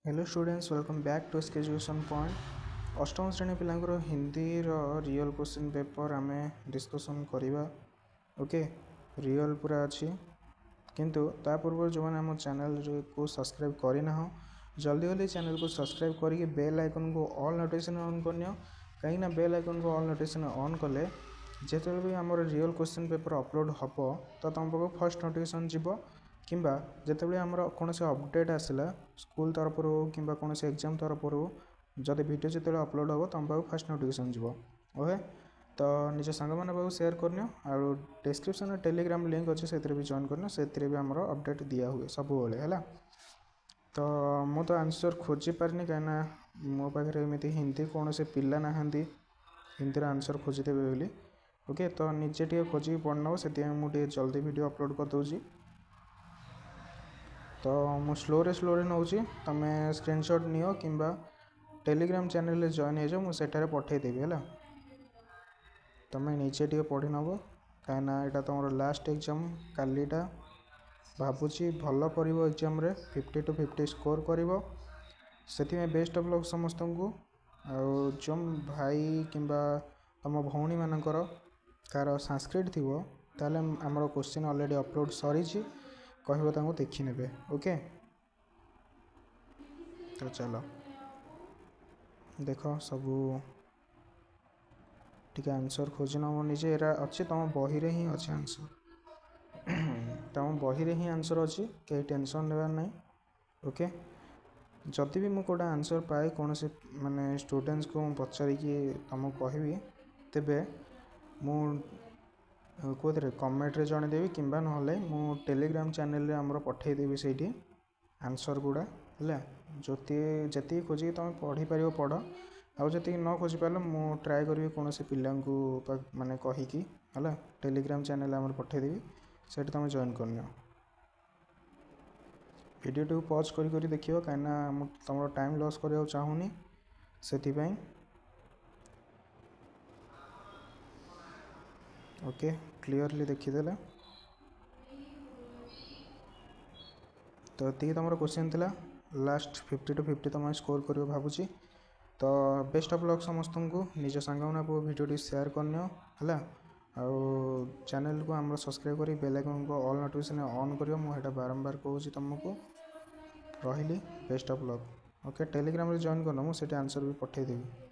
Hello students welcome back to education point अष्टम श्रेणी पिलांकर हिंदी रियल क्वेश्चन पेपर आम डिस्कसन करवा ओके रियल पूरा अच्छी किंतु ता पूर्व जो मैंने आम चैनल को सब्सक्राइब करना जल्दी जल्दी चैनल को सब्सक्राइब करके बेल आइकन को ऑल नोटिफिकेशन ऑन करनियो कहीं बेल आइकन को ऑल नोटिफिकेशन ऑन कले जिते भी आम रियल क्वेश्चन पेपर अपलोड हम तो तुम पाक फर्स्ट नोटिफिकेशन जीव किंबा जितेबाला आमर कौन अपडेट आसला स्कूल तरफ कि कौन एग्जाम तरफ जदि वीडियो जिते अपलोड हम तुम पाक फास्ट नोटिफिकेशन जीव ओके तो निज सांग मैंने पाक सेयार करनी और डिस्क्रिप्शन में टेलीग्राम लिंक अच्छे से भी जॉइन करनी से भी आमर अपडेट दिया हुए सब है तो मु तो आंसर खोजी पारनी कहीं मो पाखे एमती हिंदी कौन से पिला ना हिंदी आंसर खोजीदेवी बोली ओके तो निजे टे खोजिक पढ़ना से मुझे जल्दी वीडियो अपलोड कर दूसरी तो मु स्लोरे नौ तुम स्क्रीनशॉट नियो कि टेलीग्राम चैनल जॉइन हो जाओ मुझे पठेदेवी है तुम निजे टे पढ़ी नब कहीं यहाँ तुम लास्ट एग्जाम कालीटा भावुची भल कर एग्जाम 50 to 50 स्कोर कर से बेस्ट ऑफ लक समस्त को जो भाई कि तुम भौणी मानकर कार संस्कृत थी ताल आमर क्वेश्चन ऑलरेडी अपलोड सरी कह देखी ने ओके तो चलो देख सब टी आंसर खोज नब निजे एरा अच्छे तुम बही रे ही अच्छे आंसर तुम बही रे ही आंसर अच्छी कहीं टेंशन लेवार ना ओके जदि भी मुझे कौटा आंसर पाए कौन से माने स्टूडेंट्स को पचारिकी तुमको कहबी तेबे मु कौन कमेंट्रे जनदेवी कि ना मु टेलीग्राम चैनल रे आमर पठेदेवी से आंसर गुड़ा है जो जी खोजिक तुम पढ़ी पार पढ़ आती न खोजी पार मु ट्राए करी कौन से पिला माने कहीकि है टेलीग्राम चैनल आमर पठेदेवी से तुम जॉइन करनी वीडियो टी पॉज करी देखियो कहीं तुम टाइम लॉस करने चाहूनी से ओके क्लीयरली देखीदे तो ये तुम क्वेश्चन थी लास्ट 50 to 50 तुम स्कोर कर भावुची तो बेस्ट ऑफ लक समस्त को निज सांग भिडियो शेयर करनी है चैनल को आम सब्सक्राइब कर बेल आइकन को ऑल नोटिफिकेशन ऑन कर मुझे बारंबार कहूँ तुमको रही best of luck okay Telegram join करना मुझे आंसर भी पठेदेवी।